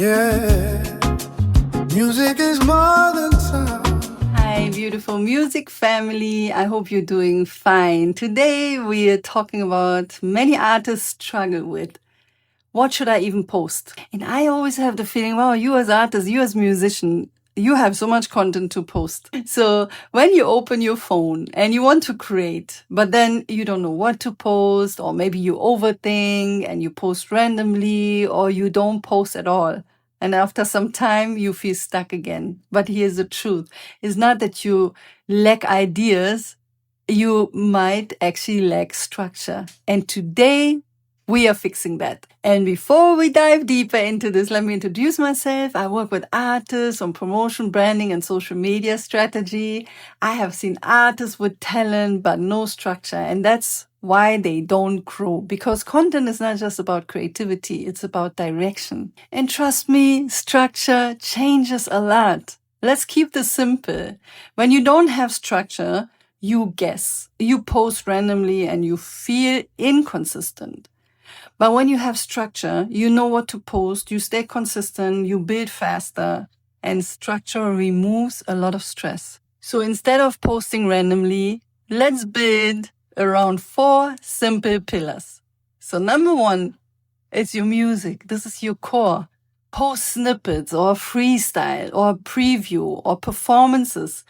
Yeah, music is more than sound. Hi, beautiful music family. I hope you're doing fine. Today we are talking about many artists struggle with. What should I even post? And I always have the feeling, wow, you as artist, you as musician, you have so much content to post. So when you open your phone and you want to create, but then you don't know what to post, or maybe you overthink and you post randomly, or you don't post at all. And after some time, you feel stuck again. But here's the truth. It's not that you lack ideas. You might actually lack structure. And today we are fixing that. And before we dive deeper into this, let me introduce myself. I work with artists on promotion, branding, and social media strategy. I have seen artists with talent, but no structure. And that's why they don't grow. Because content is not just about creativity, it's about direction. And trust me, structure changes a lot. Let's keep this simple. When you don't have structure, you guess, you post randomly, and you feel inconsistent. But when you have structure, you know what to post, you stay consistent, you build faster, and structure removes a lot of stress. So instead of posting randomly, let's build around 4 simple pillars. So number 1 is your music. This is your core. Post snippets or freestyle or preview or performances.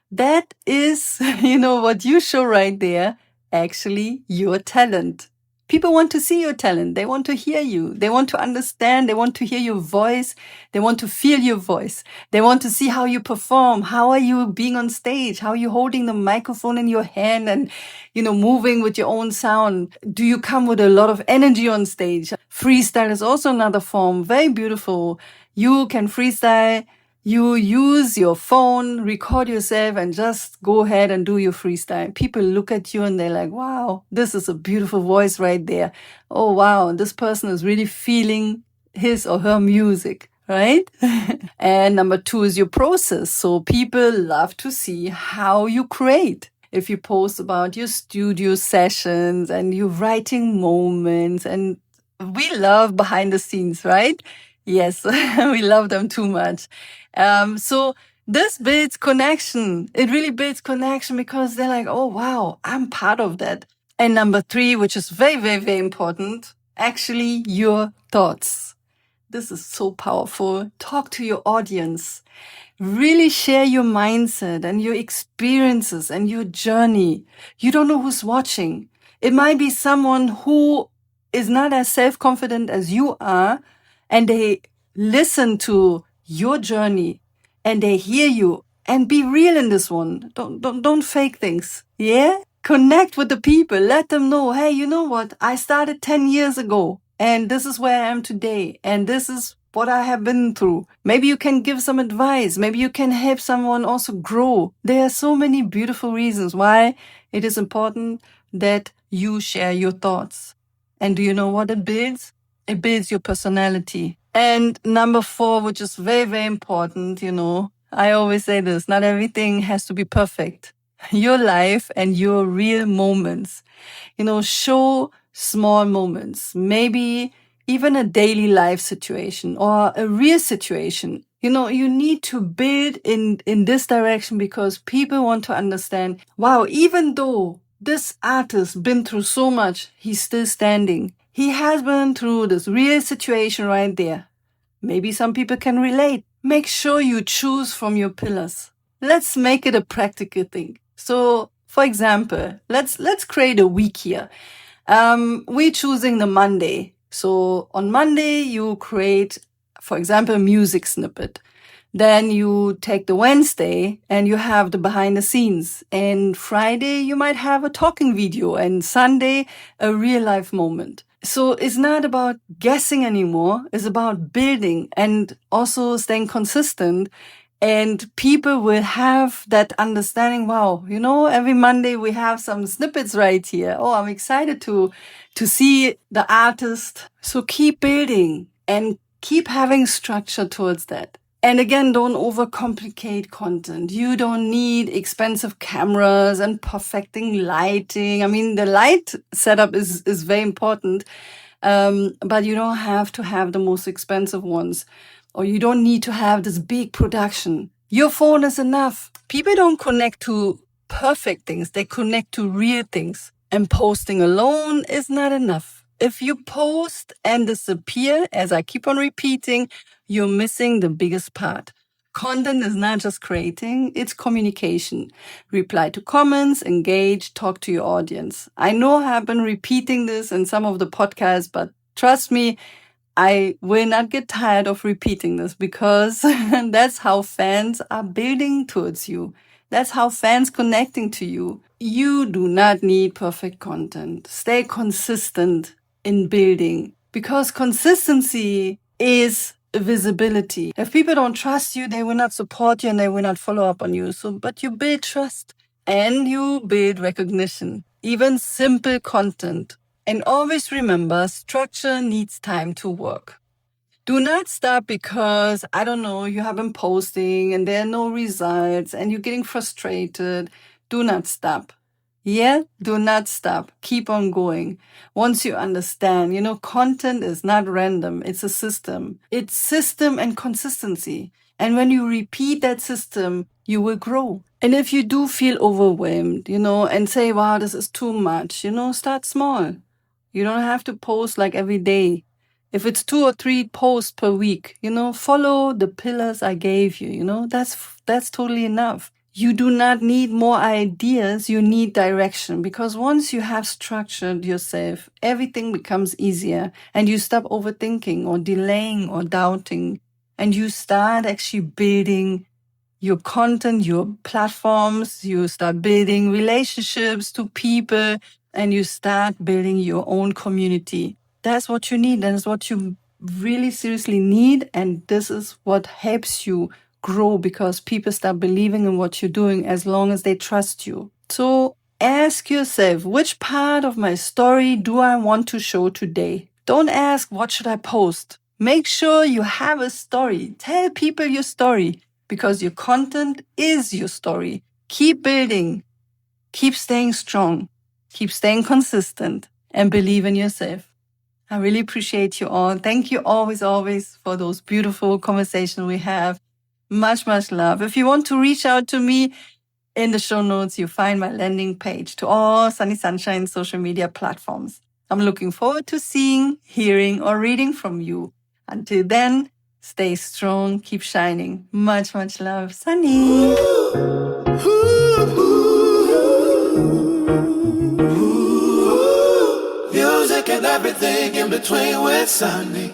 That is, what you show right there, actually your talent. People want to see your talent. They want to hear you. They want to understand. They want to hear your voice. They want to feel your voice. They want to see how you perform. How are you being on stage? How are you holding the microphone in your hand and, moving with your own sound? Do you come with a lot of energy on stage? Freestyle is also another form. Very beautiful. You can freestyle. You use your phone, record yourself, and just go ahead and do your freestyle. People look at you and they're like, wow, this is a beautiful voice right there. Oh, wow, this person is really feeling his or her music, right? And number 2 is your process. So people love to see how you create. If you post about your studio sessions and your writing moments, and we love behind the scenes, right? Yes, we love them too much. So this builds connection. It really builds connection because they're like, oh, wow, I'm part of that. And number 3, which is very, very, very important, actually your thoughts. This is so powerful. Talk to your audience. Really share your mindset and your experiences and your journey. You don't know who's watching. It might be someone who is not as self-confident as you are, and they listen to your journey and they hear you. And be real in this one. Don't fake things. Yeah? Connect with the people. Let them know, hey, you know what? I started 10 years ago and this is where I am today. And this is what I have been through. Maybe you can give some advice. Maybe you can help someone also grow. There are so many beautiful reasons why it is important that you share your thoughts. And do you know what it builds? It builds your personality. And number 4, which is very, very important, I always say this, not everything has to be perfect. Your life and your real moments, show small moments, maybe even a daily life situation or a real situation. You need to build in this direction because people want to understand, wow, even though this artist been through so much, he's still standing. He has been through this real situation right there. Maybe some people can relate. Make sure you choose from your pillars. Let's make it a practical thing. So, for example, let's create a week here. We're choosing the Monday. So on Monday, you create, for example, a music snippet. Then you take the Wednesday and you have the behind the scenes. And Friday, you might have a talking video, and Sunday, a real life moment. So it's not about guessing anymore. It's about building and also staying consistent. And people will have that understanding. Wow, every Monday we have some snippets right here. Oh, I'm excited to see the artist. So keep building and keep having structure towards that. And again, don't overcomplicate content. You don't need expensive cameras and perfecting lighting. I mean, the light setup is very important. But you don't have to have the most expensive ones, or you don't need to have this big production. Your phone is enough. People don't connect to perfect things, they connect to real things. And posting alone is not enough. If you post and disappear, as I keep on repeating, you're missing the biggest part. Content is not just creating, it's communication. Reply to comments, engage, talk to your audience. I know I've been repeating this in some of the podcasts, but trust me, I will not get tired of repeating this because that's how fans are building towards you. That's how fans connecting to you. You do not need perfect content. Stay consistent in building because consistency is visibility. If people don't trust you, they will not support you and they will not follow up on you. But you build trust and you build recognition. Even simple content. And always remember, structure needs time to work. Do not stop because, I don't know, you have been posting and there are no results and you're getting frustrated. Do not stop. Yeah, do not stop. Keep on going. Once you understand, content is not random. It's a system. It's system and consistency. And when you repeat that system, you will grow. And if you do feel overwhelmed, and say, wow, this is too much, start small. You don't have to post like every day. If it's 2 or 3 posts per week, follow the pillars I gave you, that's totally enough. You do not need more ideas, you need direction, because once you have structured yourself, everything becomes easier and you stop overthinking or delaying or doubting and you start actually building your content, your platforms, you start building relationships to people and you start building your own community. That's what you need. That is what you really seriously need. And this is what helps you grow because people start believing in what you're doing as long as they trust you. So ask yourself, which part of my story do I want to show today? Don't ask, what should I post? Make sure you have a story. Tell people your story because your content is your story. Keep building. Keep staying strong. Keep staying consistent and believe in yourself. I really appreciate you all. Thank you always for those beautiful conversations we have. Much, much love. If you want to reach out to me, in the show notes, you find my landing page to all Sunny Sunshine social media platforms. I'm looking forward to seeing, hearing, or reading from you. Until then, stay strong, keep shining. Much, much love. Sunny. Music and everything in between with Sunny.